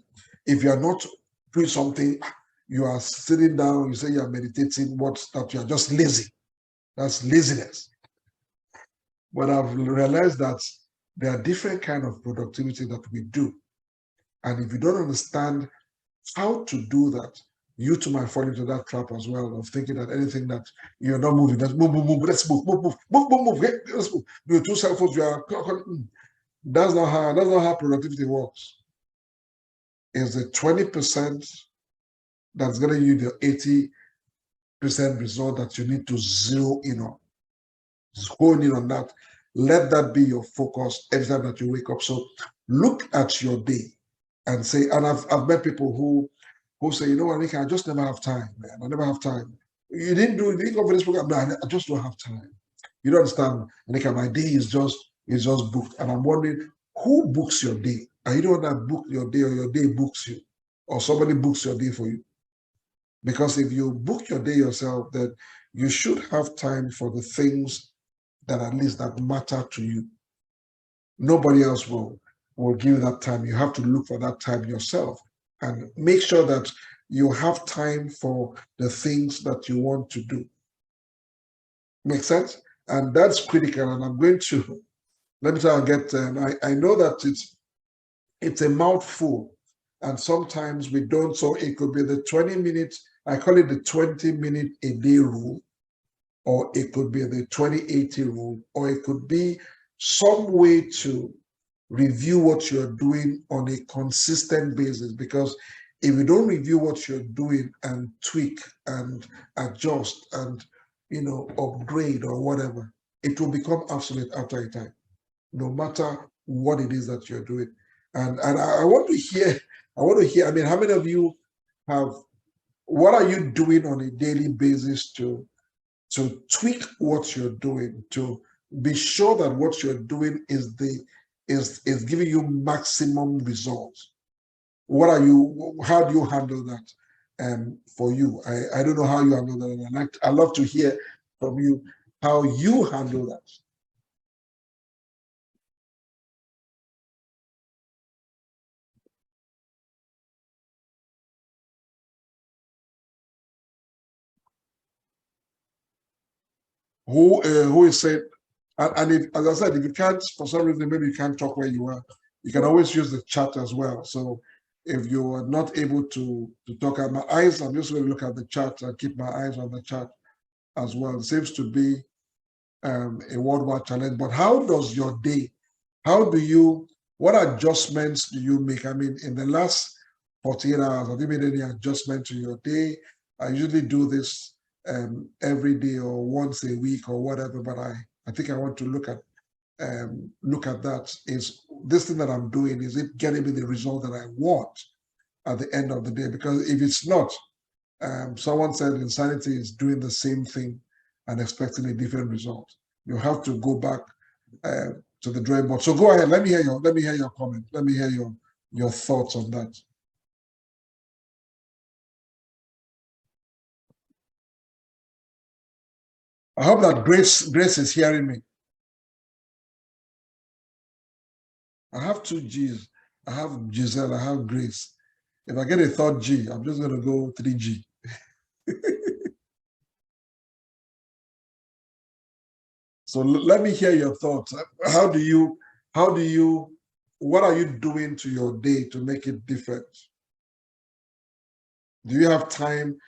are not doing something, you are sitting down, you say you're meditating, that you're just lazy. That's laziness. But I've realized that there are different kinds of productivity that we do. And if you don't understand how to do that, you too might fall into that trap as well, of thinking that anything that you're not moving, let's move, let's move, let's move. You're too selfish, that's not how productivity works. It's the 20% that's going to give you the 80% result that you need to zero in on. Hone in on that. Let that be your focus every time that you wake up. So look at your day and say, and I've met people who say, Aniekan, I just never have time, man. I never have time. You didn't go for this program? No, I just don't have time. You don't understand, Aniekan, my day is just booked. And I'm wondering, who books your day? Are you the one that book your day, or your day books you? Or somebody books your day for you? Because if you book your day yourself, then you should have time for the things that at least that matter to you. Nobody else will give you that time. You have to look for that time yourself, and make sure that you have time for the things that you want to do. Make sense? And that's critical. And I'm going to, let me try and get, I know that it's a mouthful, and sometimes we don't. So it could be the 20 minutes, I call it the 20-minute a day rule. or it could be the 20/80 rule, or it could be some way to review what you're doing on a consistent basis. Because if you don't review what you're doing and tweak and adjust and upgrade or whatever, it will become obsolete after a time, no matter what it is that you're doing. And I want to hear, I mean, how many of you have, what are you doing on a daily basis to tweak what you're doing, to be sure that what you're doing is giving you maximum results? How do you handle that? For you, I don't know how you handle that, and I'd love to hear from you how you handle that. Who is saying, and if, as I said, if you can't, for some reason, maybe you can't talk where you are, you can always use the chat as well. So if you are not able to talk at my eyes, I'm just going to look at the chat and keep my eyes on the chat as well. It seems to be a worldwide challenge. But how does your day, what adjustments do you make? I mean, in the last 48 hours, have you made any adjustment to your day? I usually do this every day or once a week or whatever, but I think I want to look at that. Is this thing that I'm doing, is it getting me the result that I want at the end of the day? Because if it's not, someone said insanity is doing the same thing and expecting a different result. You have to go back to the drawing board. So go ahead. Let me hear your comment. Let me hear your thoughts on that. I hope that Grace is hearing me. I have 2 G's. I have Giselle, I have Grace. If I get a 3rd G, I'm just going to go 3G. So let me hear your thoughts. What are you doing to your day to make it different? Do you have time?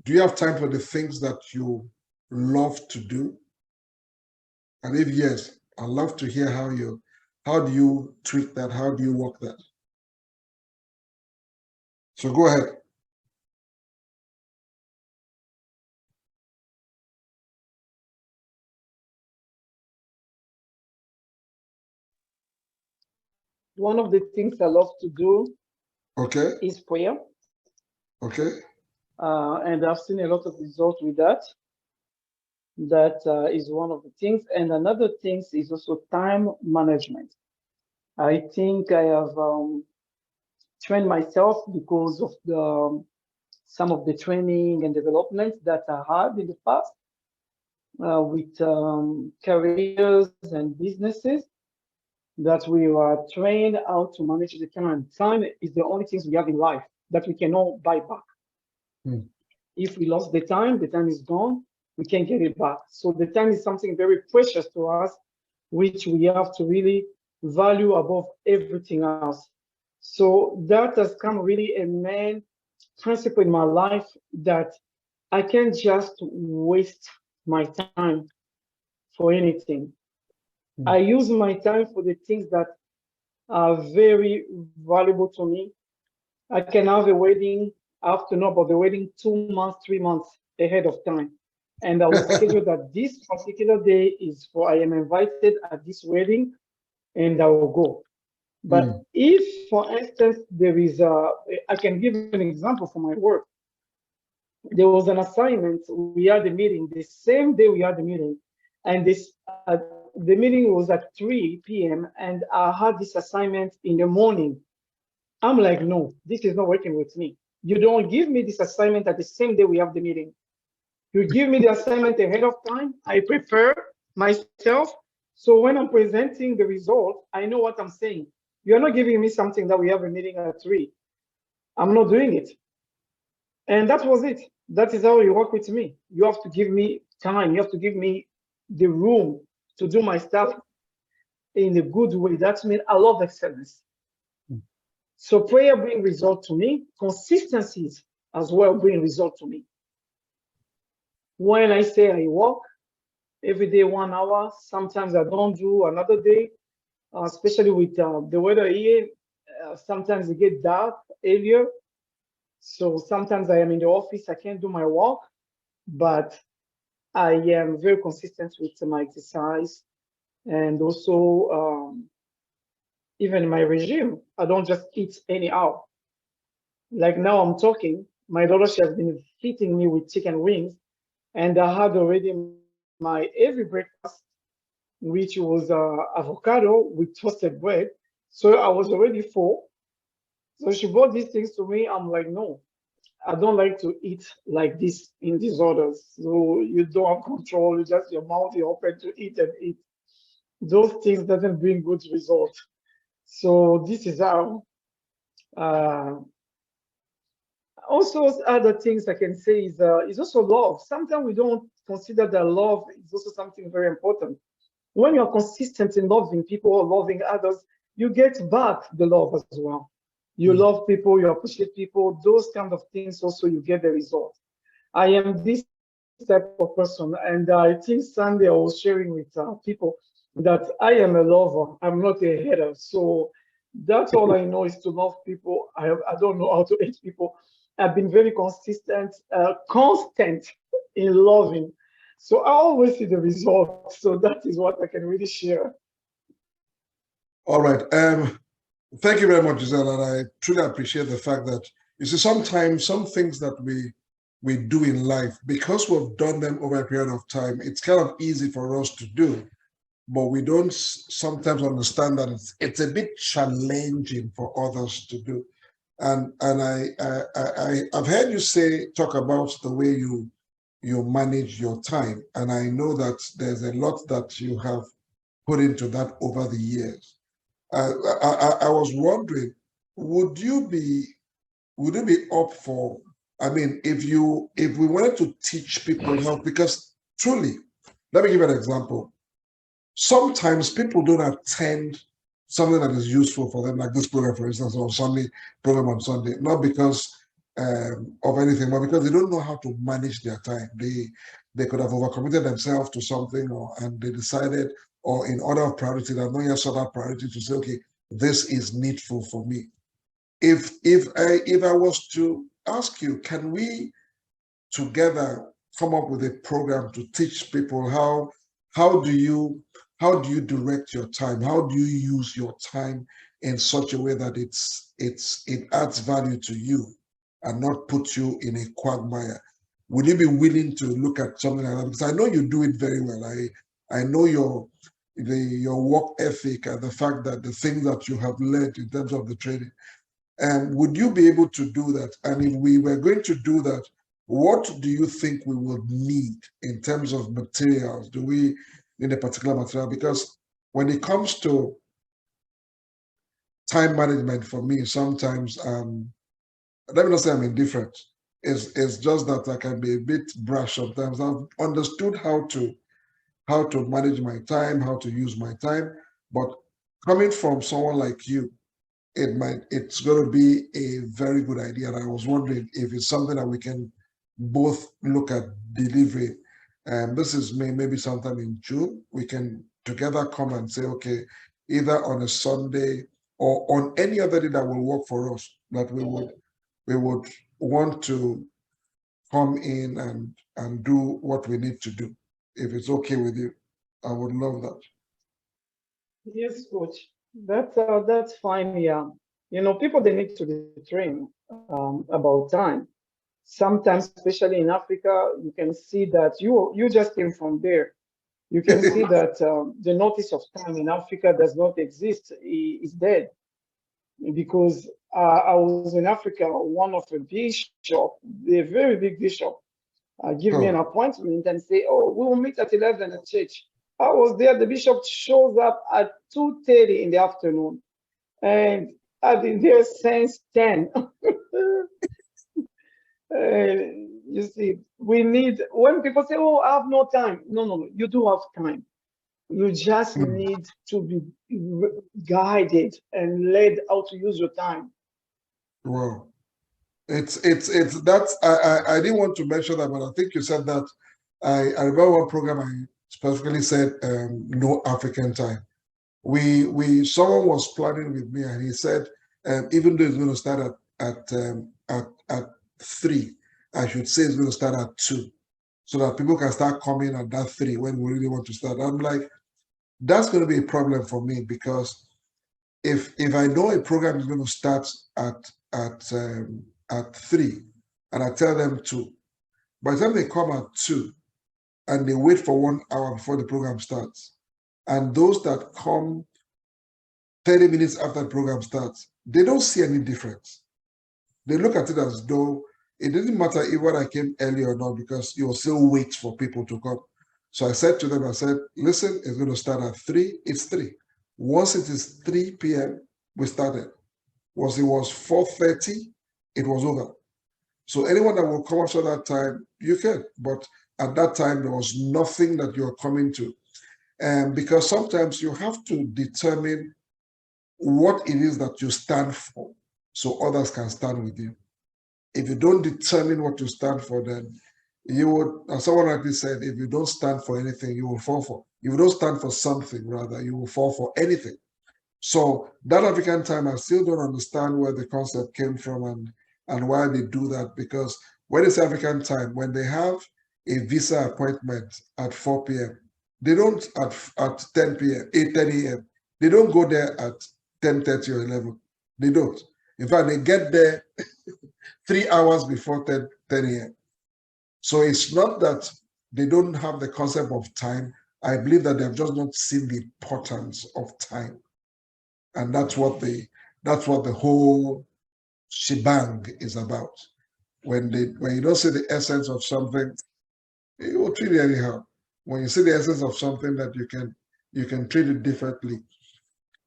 Do you have time for the things that you love to do? And if yes, I'd love to hear how do you tweak that? How do you work that? So go ahead. One of the things I love to do is prayer. Okay. And I've seen a lot of results with that. That is one of the things. And another thing is also time management. I think I have trained myself because of some of the training and development that I had in the past with careers and businesses, that we are trained how to manage the time. And time is the only things we have in life that we cannot buy back. If we lost the time is gone. We can't get it back. So the time is something very precious to us, which we have to really value above everything else. So that has come really a main principle in my life, that I can't just waste my time for anything. I use my time for the things that are very valuable to me. I can have a wedding. I have to know about the wedding 2 months, 3 months ahead of time. And I will schedule that this particular day is for, I am invited at this wedding, and I will go. But if, for instance, there is I can give an example from my work. There was an assignment. We had a meeting the same day we had the meeting, and the meeting was at 3 p.m. and I had this assignment in the morning. I'm like, no, this is not working with me. You don't give me this assignment at the same day we have the meeting. You give me the assignment ahead of time. I prepare myself. So when I'm presenting the result, I know what I'm saying. You're not giving me something that we have a meeting at 3. I'm not doing it. And that was it. That is how you work with me. You have to give me time. You have to give me the room to do my stuff in a good way. That means I love excellence. So prayer brings result to me. Consistencies as well bring result to me. When I say I walk every day 1 hour, sometimes I don't do another day, especially with the weather here. Sometimes it get dark earlier, so sometimes I am in the office, I can't do my walk, but I am very consistent with my exercise and also even my regime. I don't just eat anyhow. Like now I'm talking, my daughter, she has been feeding me with chicken wings, and I had already my every breakfast, which was avocado with toasted bread. So I was already full. So she brought these things to me. I'm like, no, I don't like to eat like this in disorders. So you don't have control. You just your mouth is open to eat and eat. Those things doesn't bring good results. So this is how. Uh, Also, other things I can say is also love. Sometimes we don't consider that love is also something very important. When you're consistent in loving people or loving others, you get back the love as well. You Mm. love people, you appreciate people, those kind of things also you get the result. I am this type of person, and I think Sunday I was sharing with people that I am a lover, I'm not a hater. So that's all I know is to love people. I don't know how to hate people. I've been very consistent, constant in loving. So I always see the results. So that is what I can really share. All right. Thank you very much, Giselle, and I truly appreciate the fact that you see sometimes some things that we do in life, because we've done them over a period of time, it's kind of easy for us to do, but we don't sometimes understand that it's a bit challenging for others to do. And I've heard you talk about the way you manage your time, and I know that there's a lot that you have put into that over the years. I was wondering, would you be would you be up for, I mean, if we wanted to teach people how, because truly, let me give you an example. Sometimes people don't attend something that is useful for them, like this program, for instance, or Sunday program on Sunday, not because of anything, but because they don't know how to manage their time. They could have overcommitted themselves to something, and they decided, or in order of priority, they've not yet saw that priority to say, okay, this is needful for me. If I was to ask you, can we together come up with a program to teach people how do you how do you direct your time? How do you use your time in such a way that it adds value to you and not put you in a quagmire? Would you be willing to look at something like that? Because I know you do it very well. I know your work ethic and the fact that the things that you have learned in terms of the training. And would you be able to do that? And if we were going to do that, what do you think we would need in terms of materials? Do we need a particular material? Because when it comes to time management for me, sometimes let me not say I'm indifferent. It's just that I can be a bit brash sometimes. I've understood how to manage my time, how to use my time, but coming from someone like you, it's going to be a very good idea. And I was wondering if it's something that we can both look at delivering. And this is maybe sometime in June. We can together come and say, okay, either on a Sunday or on any other day that will work for us, that we would want to come in and do what we need to do. If it's okay with you, I would love that. Yes, coach. That's fine. Yeah. People they need to be trained about time. Sometimes, especially in Africa, you can see that you just came from there. You can see that the notice of time in Africa does not exist. It's dead because I was in Africa. One of the bishop, a very big bishop, give me an Oh, appointment and say, "Oh, we will meet at 11 at church." I was there. The bishop shows up at 2:30 in the afternoon, and I've been there since 10. You see, we need, when people say, "Oh, I have no time." No, no, no, you do have time. You just hmm. need to be guided and led how to use your time. Wow. It's that's I didn't want to mention that, but I think you said that I remember one program I specifically said no African time. Someone was planning with me and he said even though it's going to start at 3, I should say it's going to start at 2, so that people can start coming at that 3 when we really want to start. I'm like, that's going to be a problem for me, because if I know a program is going to start at 3 and I tell them 2, by the time they come at 2 and they wait for 1 hour before the program starts, and those that come 30 minutes after the program starts, they don't see any difference. They look at it as though it didn't matter if I came early or not, because you'll still wait for people to come. So I said to them, I said, listen, it's going to start at 3, it's 3. Once it is 3 p.m., we started. Once it was 4:30, it was over. So anyone that will come after that time, you can. But at that time, there was nothing that you're coming to. And because sometimes you have to determine what it is that you stand for, so others can stand with you. If you don't determine what you stand for, then you would, as someone rightly said, if you don't stand for anything, you will fall for. If you don't stand for something, rather, you will fall for anything. So that African time, I still don't understand where the concept came from and why they do that. Because when it's African time, when they have a visa appointment at 4 p.m., they don't at 10 p.m., 10 a.m. They don't go there at 10:30 or 11. They don't. In fact, they get there 3 hours before 10 a.m. So it's not that they don't have the concept of time. I believe that they've just not seen the importance of time. And that's what the whole shebang is about. When you don't see the essence of something, you will treat it anyhow. When you see the essence of something, that you can treat it differently.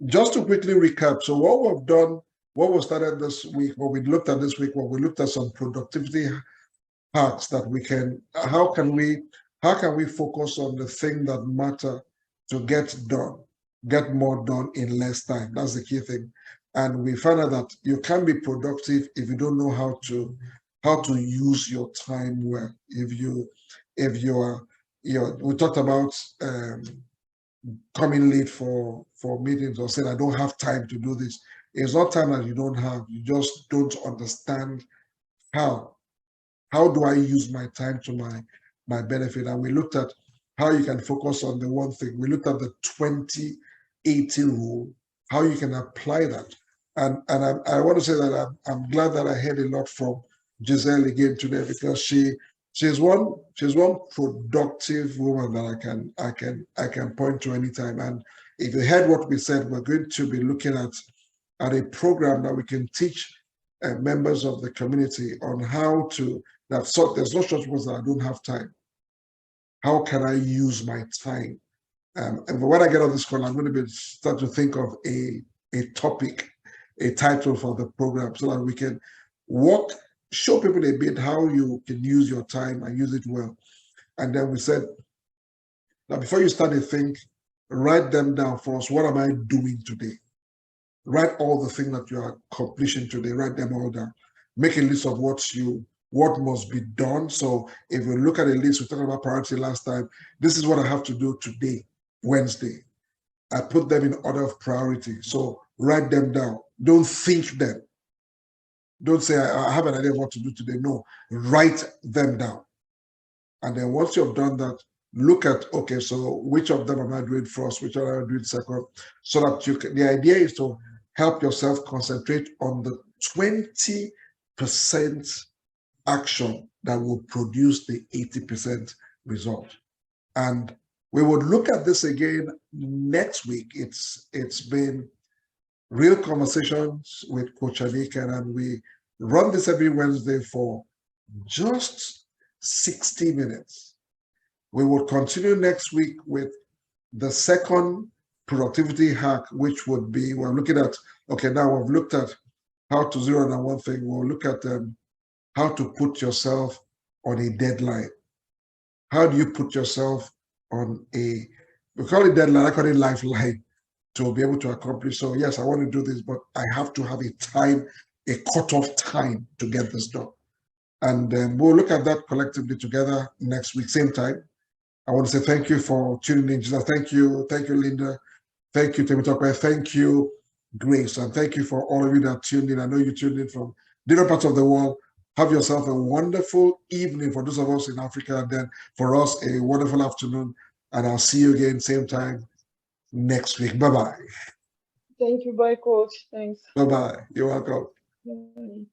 Just to quickly recap, so what we've done, what we started this week, what we looked at this week, what we looked at some productivity hacks that we can, how can we focus on the thing that matter to get more done in less time. That's the key thing. And we found out that you can be productive if you don't know how to use your time well. If we talked about coming late for meetings, or saying I don't have time to do this. It's not time that you don't have. You just don't understand how. How do I use my time to my benefit? And we looked at how you can focus on the one thing. We looked at the 20/80 rule, how you can apply that. And I want to say that I'm glad that I heard a lot from Giselle again today, because she's one productive woman that I can point to anytime. And if you heard what we said, we're going to be looking at a program that we can teach members of the community on how to, there's no such words that I don't have time. How can I use my time? And when I get on this call, I'm going to start to think of a topic, a title for the program, so that we can show people a bit how you can use your time and use it well. And then we said, now before you start to think, write them down for us. What am I doing today? Write all the things that you are accomplishing today. Write them all down. Make a list of what must be done. So if you look at a list, we talked about priority last time. This is what I have to do today, Wednesday. I put them in order of priority. So write them down. Don't think them. Don't say, I have an idea of what to do today. No, write them down. And then once you've done that, look at, okay, so which of them am I doing first? Which am I doing second? So that the idea is to help yourself concentrate on the 20% action that will produce the 80% result. And we would look at this again next week. It's been real conversations with Coach Aniekan, and we run this every Wednesday for just 60 minutes. We will continue next week with the second productivity hack, which would be, we're looking at, okay, now we've looked at how to zero in on one thing. We'll look at how to put yourself on a deadline. How do you put yourself on we call it deadline, I call it lifeline, to be able to accomplish. So yes, I want to do this, but I have to have a cutoff time to get this done. And we'll look at that collectively together next week, same time. I want to say thank you for tuning in. Giselle. Thank you, Linda. Thank you, Temitope. Thank you, Grace. And thank you for all of you that tuned in. I know you tuned in from different parts of the world. Have yourself a wonderful evening for those of us in Africa, and then for us, a wonderful afternoon. And I'll see you again, same time next week. Bye-bye. Thank you. Bye, coach. Thanks. Bye-bye. You're welcome. Bye.